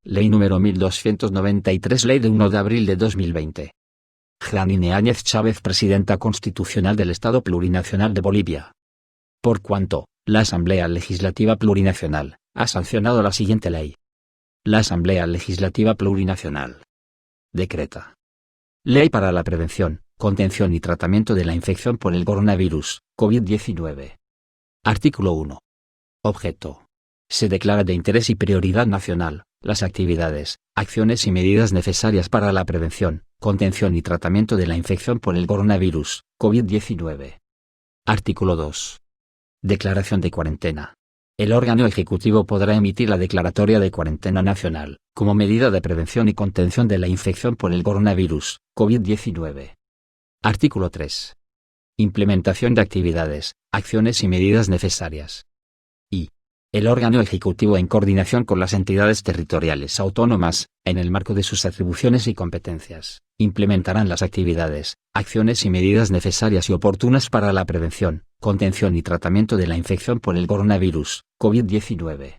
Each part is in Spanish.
Ley número 1293, Ley de 1 de abril de 2020. Janine Áñez Chávez, Presidenta Constitucional del Estado Plurinacional de Bolivia. Por cuanto, la Asamblea Legislativa Plurinacional ha sancionado la siguiente ley. La Asamblea Legislativa Plurinacional decreta: Ley para la prevención, contención y tratamiento de la infección por el coronavirus, COVID-19. Artículo 1. Objeto. Se declara de interés y prioridad nacional las actividades, acciones y medidas necesarias para la prevención, contención y tratamiento de la infección por el coronavirus, COVID-19. Artículo 2. Declaración de cuarentena. El órgano ejecutivo podrá emitir la declaratoria de cuarentena nacional, como medida de prevención y contención de la infección por el coronavirus, COVID-19. Artículo 3. Implementación de actividades, acciones y medidas necesarias. El órgano ejecutivo, en coordinación con las entidades territoriales autónomas, en el marco de sus atribuciones y competencias, implementarán las actividades, acciones y medidas necesarias y oportunas para la prevención, contención y tratamiento de la infección por el coronavirus, COVID-19.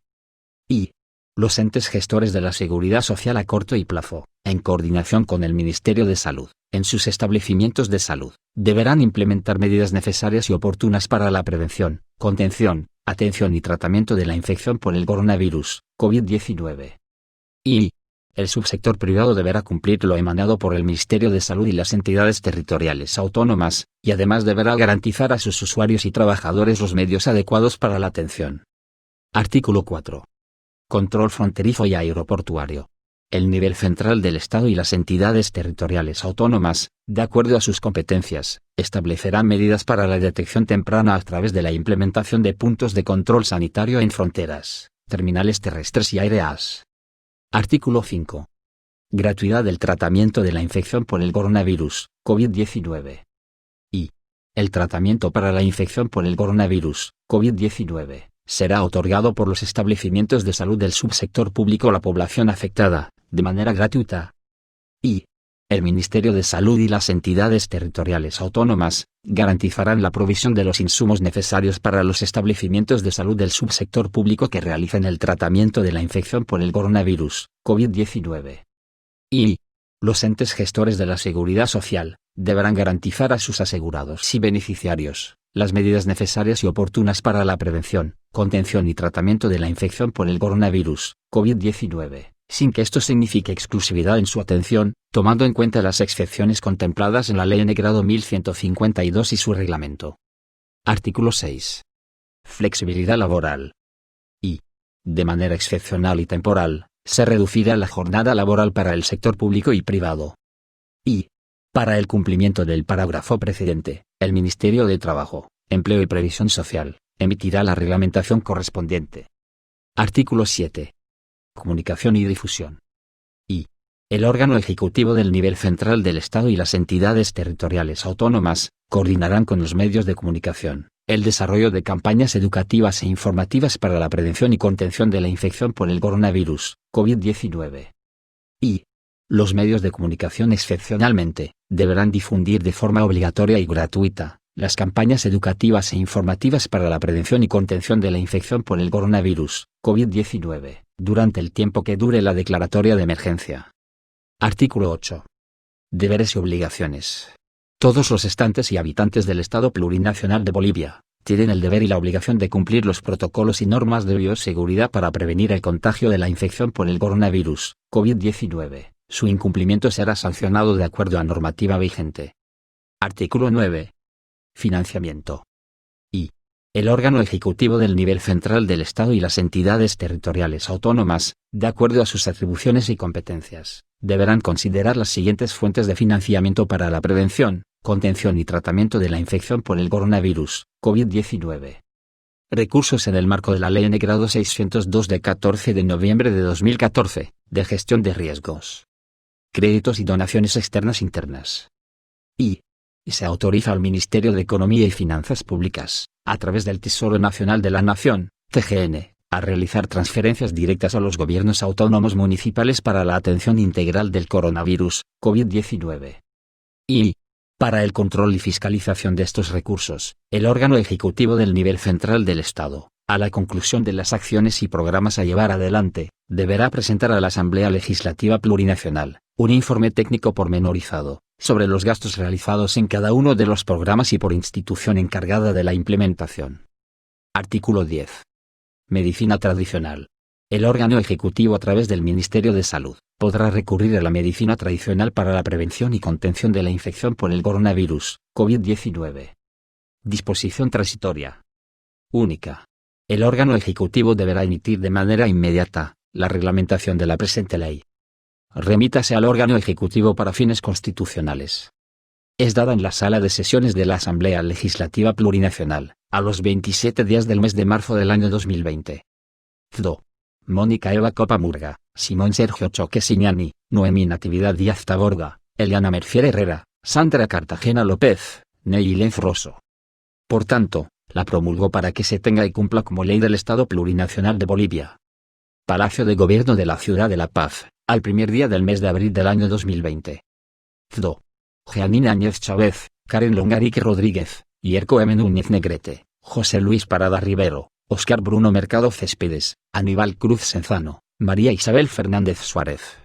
Los entes gestores de la seguridad social a corto y plazo, en coordinación con el Ministerio de Salud, en sus establecimientos de salud, deberán implementar medidas necesarias y oportunas para la prevención, contención, atención y tratamiento de la infección por el coronavirus, COVID-19. El subsector privado deberá cumplir lo emanado por el Ministerio de Salud y las entidades territoriales autónomas, y además deberá garantizar a sus usuarios y trabajadores los medios adecuados para la atención. Artículo 4. Control fronterizo y aeroportuario. El nivel central del Estado y las entidades territoriales autónomas, de acuerdo a sus competencias, establecerán medidas para la detección temprana a través de la implementación de puntos de control sanitario en fronteras, terminales terrestres y aéreas. Artículo 5. Gratuidad del tratamiento de la infección por el coronavirus, COVID-19. El tratamiento para la infección por el coronavirus, COVID-19, será otorgado por los establecimientos de salud del subsector público a la población afectada, de manera gratuita. El Ministerio de Salud y las entidades territoriales autónomas garantizarán la provisión de los insumos necesarios para los establecimientos de salud del subsector público que realicen el tratamiento de la infección por el coronavirus, COVID-19. Los entes gestores de la seguridad social deberán garantizar a sus asegurados y beneficiarios las medidas necesarias y oportunas para la prevención, contención y tratamiento de la infección por el coronavirus, COVID-19, sin que esto signifique exclusividad en su atención, tomando en cuenta las excepciones contempladas en la Ley N° 1152 y su reglamento. Artículo 6. Flexibilidad laboral. De manera excepcional y temporal, se reducirá la jornada laboral para el sector público y privado. Para el cumplimiento del parágrafo precedente, el Ministerio de Trabajo, Empleo y Previsión Social emitirá la reglamentación correspondiente. Artículo 7. Comunicación y difusión. El órgano ejecutivo del nivel central del Estado y las entidades territoriales autónomas coordinarán con los medios de comunicación el desarrollo de campañas educativas e informativas para la prevención y contención de la infección por el coronavirus, COVID-19. Los medios de comunicación excepcionalmente deberán difundir de forma obligatoria y gratuita las campañas educativas e informativas para la prevención y contención de la infección por el coronavirus, COVID-19, durante el tiempo que dure la declaratoria de emergencia. Artículo 8. Deberes y obligaciones. Todos los estantes y habitantes del Estado Plurinacional de Bolivia tienen el deber y la obligación de cumplir los protocolos y normas de bioseguridad para prevenir el contagio de la infección por el coronavirus, COVID-19. Su incumplimiento será sancionado de acuerdo a normativa vigente. Artículo 9. Financiamiento. El órgano ejecutivo del nivel central del Estado y las entidades territoriales autónomas, de acuerdo a sus atribuciones y competencias, deberán considerar las siguientes fuentes de financiamiento para la prevención, contención y tratamiento de la infección por el coronavirus, COVID-19. Recursos en el marco de la Ley N° 602 de 14 de noviembre de 2014, de gestión de riesgos. Créditos y donaciones externas internas. Se autoriza al Ministerio de Economía y Finanzas Públicas, a través del Tesoro Nacional de la Nación, TGN, a realizar transferencias directas a los gobiernos autónomos municipales para la atención integral del coronavirus, COVID-19. Para el control y fiscalización de estos recursos, el órgano ejecutivo del nivel central del Estado, a la conclusión de las acciones y programas a llevar adelante, deberá presentar a la Asamblea Legislativa Plurinacional un informe técnico pormenorizado sobre los gastos realizados en cada uno de los programas y por institución encargada de la implementación. Artículo 10. Medicina tradicional. El órgano ejecutivo a través del Ministerio de Salud podrá recurrir a la medicina tradicional para la prevención y contención de la infección por el coronavirus, COVID-19. Disposición transitoria. Única. El órgano ejecutivo deberá emitir de manera inmediata la reglamentación de la presente ley. Remítase al órgano ejecutivo para fines constitucionales. Es dada en la sala de sesiones de la Asamblea Legislativa Plurinacional, a los 27 días del mes de marzo del año 2020. CDO. Mónica Eva Copa Murga, Simón Sergio Choque Signani, Noemí Natividad Díaz Taborga, Eliana Mercier Herrera, Sandra Cartagena López, Ney Lenz Rosso. Por tanto, la promulgó para que se tenga y cumpla como ley del Estado Plurinacional de Bolivia. Palacio de Gobierno de la Ciudad de La Paz, al primer día del mes de abril del año 2020. CDO. Jeanine Áñez Chávez, Karen Longarique Rodríguez, Yerko M. Núñez Negrete, José Luis Parada Rivero, Óscar Bruno Mercado Céspedes, Aníbal Cruz Senzano, María Isabel Fernández Suárez.